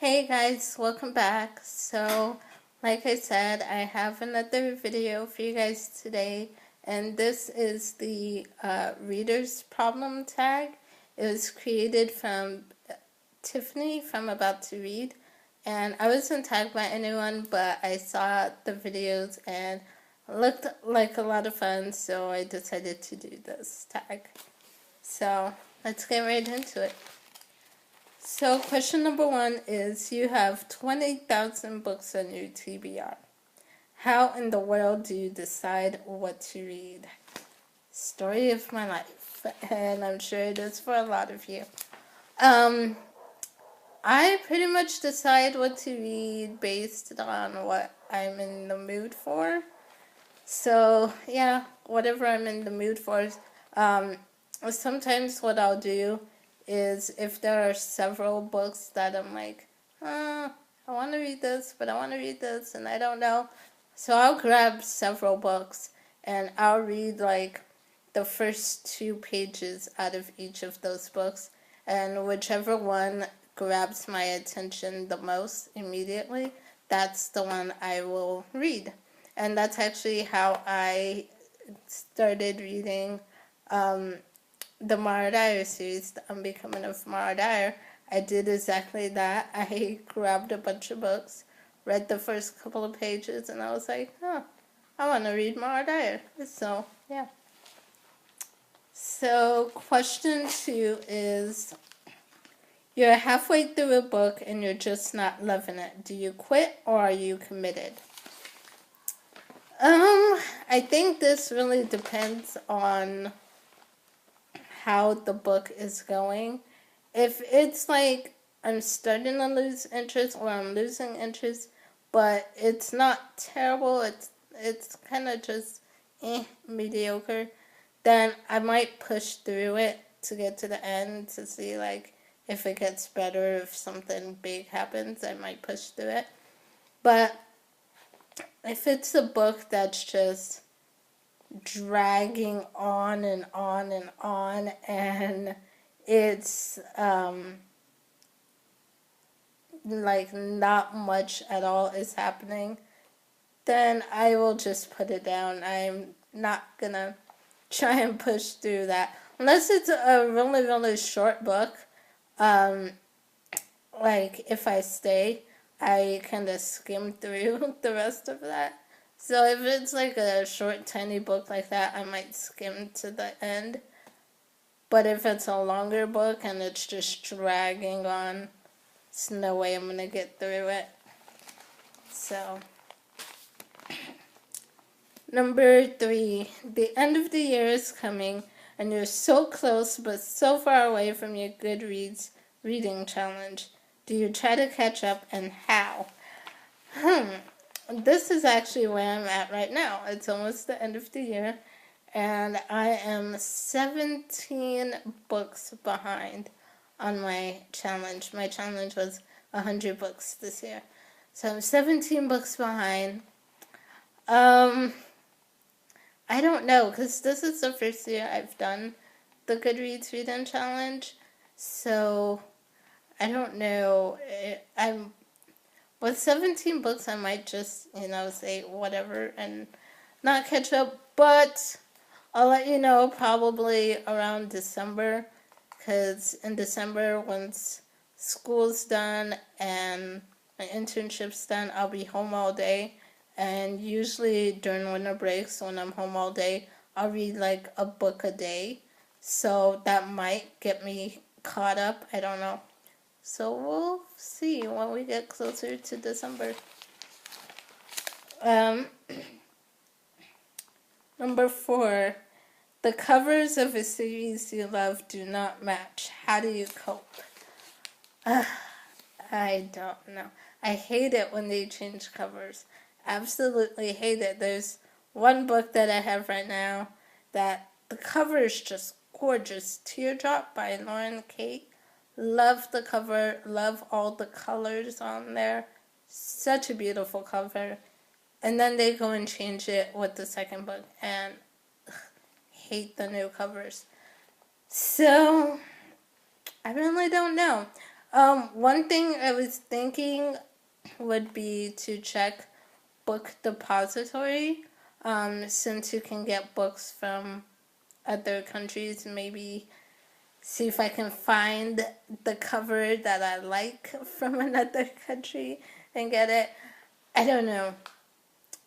Hey guys, welcome back. So, like I said, I have another video for you guys today, and this is the reader's problem tag. It was created from Tiffany from About to Read, and I wasn't tagged by anyone, but I saw the videos and it looked like a lot of fun, so I decided to do this tag. So, let's get right into it. So question number 1 is, you have 20,000 books on your TBR. How in the world do you decide what to read? Story of my life, and I'm sure it is for a lot of you. I pretty much decide what to read based on what I'm in the mood for. So yeah, whatever I'm in the mood for. Sometimes what I'll do is, if there are several books that I'm like, I want to read this, but I want to read this, and I don't know. So I'll grab several books, and I'll read like the first 2 pages out of each of those books, and whichever one grabs my attention the most immediately, that's the one I will read. And that's actually how I started reading the Mara Dyer series, The Unbecoming of Mara Dyer. I did exactly that. I grabbed a bunch of books, read the first couple of pages, and I was like, I want to read Mara Dyer. So, yeah. So, question 2 is, you're halfway through a book and you're just not loving it. Do you quit or are you committed? I think this really depends on how the book is going. If it's like I'm starting to lose interest or I'm losing interest, but it's not terrible, it's kind of just mediocre, then I might push through it to get to the end to see like if it gets better, if something big happens, I might push through it. But if it's a book that's just dragging on and on and on, and it's like not much at all is happening, then I will just put it down. I'm not gonna try and push through that unless it's a really, really short book. Like if I stay, I kind of skim through the rest of that. So if it's like a short, tiny book like that, I might skim to the end. But if it's a longer book and it's just dragging on, there's no way I'm going to get through it. So, number 3, the end of the year is coming, and you're so close but so far away from your Goodreads reading challenge. Do you try to catch up, and how? This is actually where I'm at right now. It's almost the end of the year, and I am 17 books behind on my challenge. My challenge was 100 books this year. So I'm 17 books behind. I don't know, because this is the first year I've done the Goodreads reading challenge. So I don't know. With 17 books, I might just, say whatever and not catch up. But I'll let you know probably around December, because in December, once school's done and my internship's done, I'll be home all day. And usually during winter breaks, when I'm home all day, I'll read like a book a day. So that might get me caught up. I don't know. So we'll see when we get closer to December. Number 4, the covers of a series you love do not match. How do you cope? I don't know. I hate it when they change covers. Absolutely hate it. There's one book that I have right now that the cover is just gorgeous. Teardrop by Lauren Kate. Love the cover. Love all the colors on there. Such a beautiful cover. And then they go and change it with the second book, and hate the new covers. So I really don't know. One thing I was thinking would be to check Book Depository, since you can get books from other countries, maybe see if I can find the cover that I like from another country and get it. I don't know.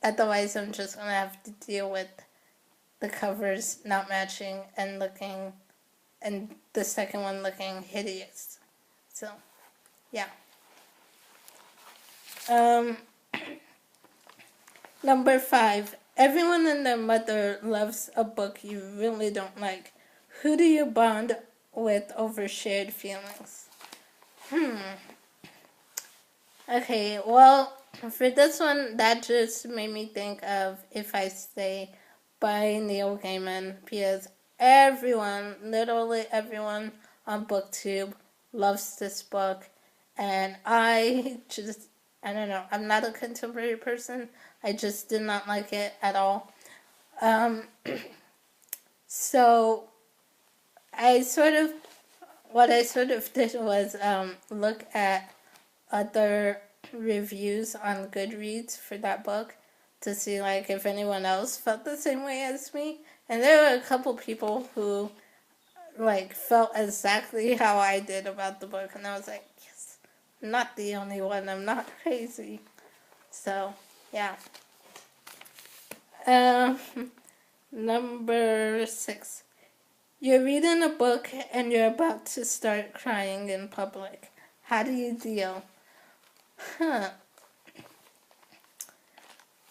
Otherwise, I'm just gonna have to deal with the covers not matching and the second one looking hideous. So, yeah. Number 5. Everyone and their mother loves a book you really don't like. Who do you bond with over shared feelings? Okay, well, for this one, that just made me think of If I Stay by Neil Gaiman, because everyone, literally everyone on BookTube loves this book, and I don't know, I'm not a contemporary person. I just did not like it at all. So what I sort of did was look at other reviews on Goodreads for that book to see like if anyone else felt the same way as me. And there were a couple people who like felt exactly how I did about the book, and I was like, yes, I'm not the only one. I'm not crazy. So yeah. Number 6. You're reading a book and you're about to start crying in public. How do you deal?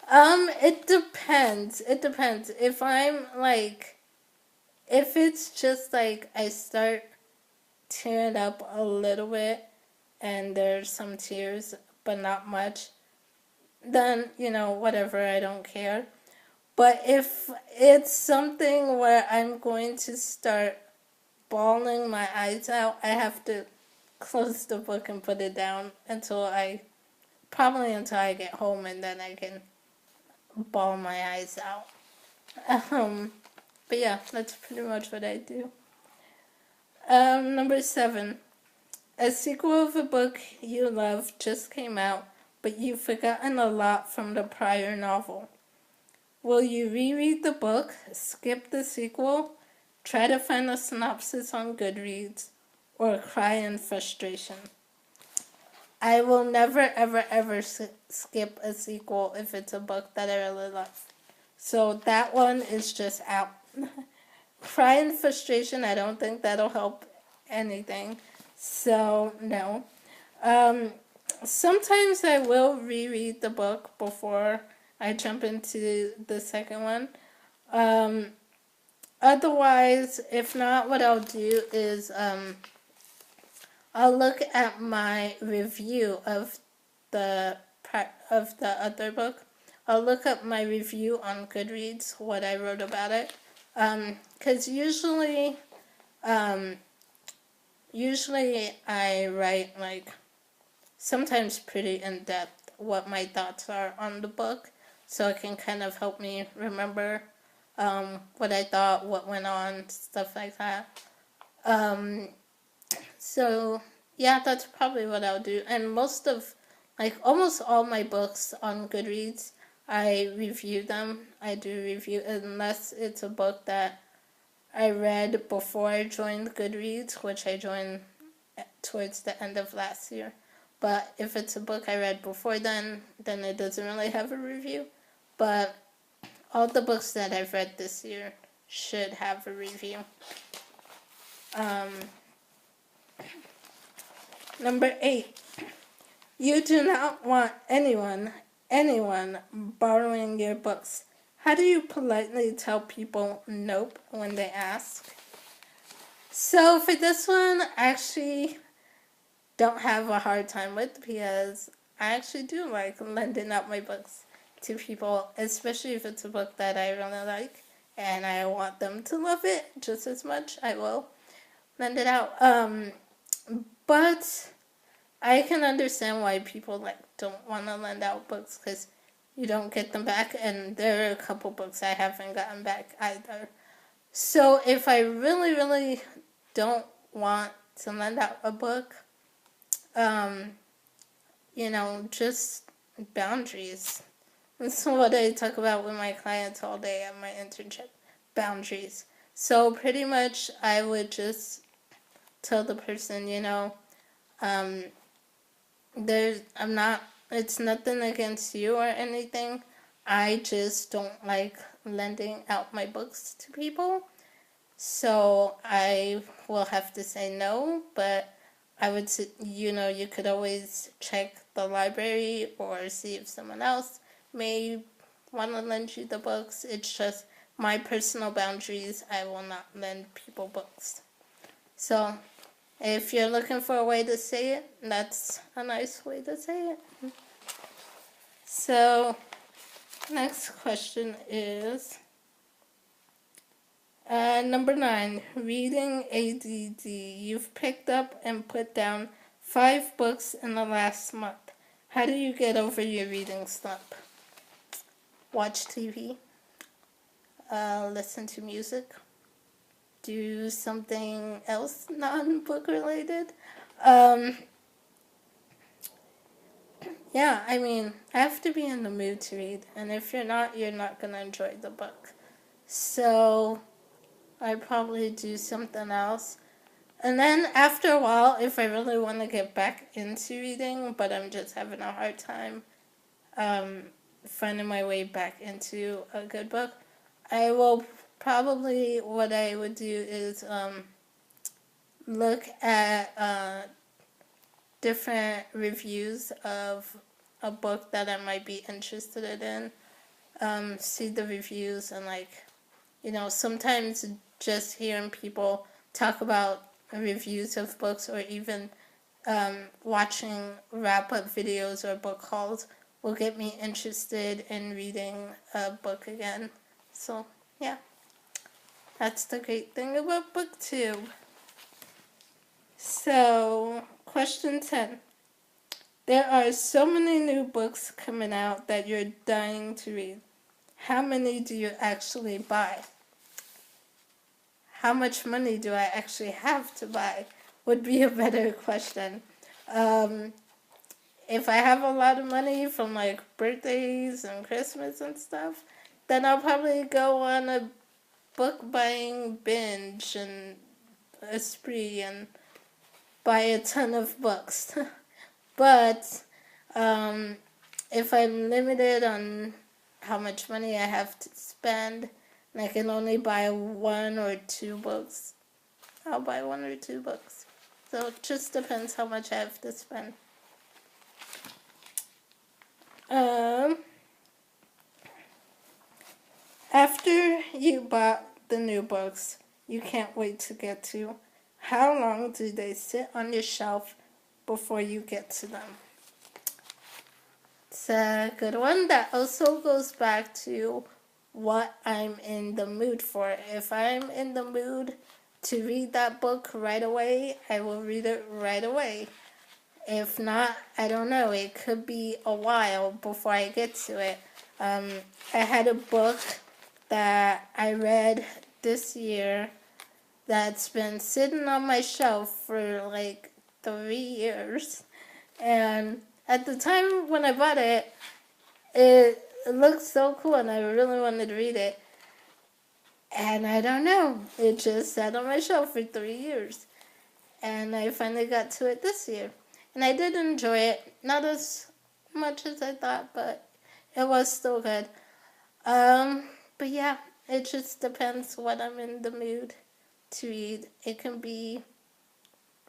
It depends. It depends. If it's just like I start tearing up a little bit and there's some tears, but not much, then, whatever, I don't care. But if it's something where I'm going to start bawling my eyes out, I have to close the book and put it down until I get home, and then I can bawl my eyes out. But yeah, that's pretty much what I do. Number 7. A sequel of a book you love just came out, but you've forgotten a lot from the prior novel. Will you reread the book, skip the sequel, try to find a synopsis on Goodreads, or cry in frustration? I will never, ever, ever skip a sequel if it's a book that I really love. So that one is just out. Cry in frustration, I don't think that'll help anything. So, no. Sometimes I will reread the book before I jump into the second one. Otherwise, if not, what I'll do is I'll look at my review of the other book. I'll look up my review on Goodreads, what I wrote about it. Because usually I write like sometimes pretty in-depth what my thoughts are on the book, so it can kind of help me remember what I thought, what went on, stuff like that. So yeah, that's probably what I'll do. And almost all my books on Goodreads, I review them. I do review, unless it's a book that I read before I joined Goodreads, which I joined towards the end of last year. But if it's a book I read before then it doesn't really have a review. But all the books that I've read this year should have a review. Number 8. You do not want anyone borrowing your books. How do you politely tell people nope when they ask? So for this one, I actually don't have a hard time with, because I actually do like lending out my books to people, especially if it's a book that I really like and I want them to love it just as much. I will lend it out. But I can understand why people don't want to lend out books, because you don't get them back, and there are a couple books I haven't gotten back either. So if I really, really don't want to lend out a book, um, just boundaries. That's what I talk about with my clients all day at my internship. Boundaries. So pretty much I would just tell the person, it's nothing against you or anything. I just don't like lending out my books to people. So I will have to say no, but I would, you could always check the library or see if someone else may want to lend you the books. It's just my personal boundaries. I will not lend people books. So if you're looking for a way to say it, that's a nice way to say it. So next question is number 9, reading ADD. You've picked up and put down 5 books in the last month. How do you get over your reading slump? Watch TV, listen to music, do something else non-book related. Yeah, I have to be in the mood to read, and if you're not going to enjoy the book. So I probably do something else. And then after a while, if I really want to get back into reading, but I'm just having a hard time finding my way back into a good book, I will probably, what I would do is look at different reviews of a book that I might be interested in, see the reviews, and sometimes just hearing people talk about reviews of books, or even watching wrap-up videos or book hauls will get me interested in reading a book again. So, yeah. That's the great thing about BookTube. So, question 10. There are so many new books coming out that you're dying to read. How many do you actually buy? How much money do I actually have to buy would be a better question. If I have a lot of money from birthdays and Christmas and stuff, then I'll probably go on a book buying binge and a spree and buy a ton of books. But if I'm limited on how much money I have to spend, and I can only buy 1 or 2 books, I'll buy 1 or 2 books. So it just depends how much I have to spend. After you bought the new books you can't wait to get to, how long do they sit on your shelf before you get to them? It's a good one. That also goes back to what I'm in the mood for. If I'm in the mood to read that book right away, I will read it right away. If not, I don't know. It could be a while before I get to it. I had a book that I read this year that's been sitting on my shelf for 3 years. And at the time when I bought it, it looked so cool and I really wanted to read it. And I don't know, it just sat on my shelf for 3 years. And I finally got to it this year. And I did enjoy it. Not as much as I thought, but it was still good. But yeah, it just depends what I'm in the mood to read. It can be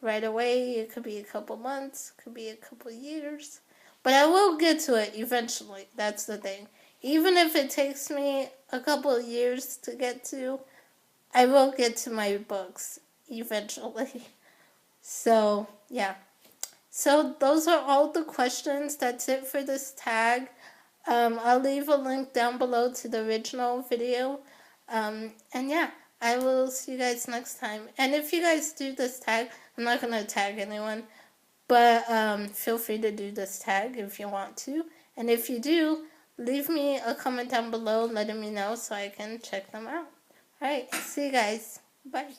right away, it could be a couple months, it could be a couple years. But I will get to it eventually. That's the thing. Even if it takes me a couple of years to get to, I will get to my books eventually. So, yeah. So, those are all the questions. That's it for this tag. I'll leave a link down below to the original video. And yeah, I will see you guys next time. And if you guys do this tag, I'm not going to tag anyone, but feel free to do this tag if you want to. And if you do, leave me a comment down below letting me know so I can check them out. Alright, see you guys. Bye.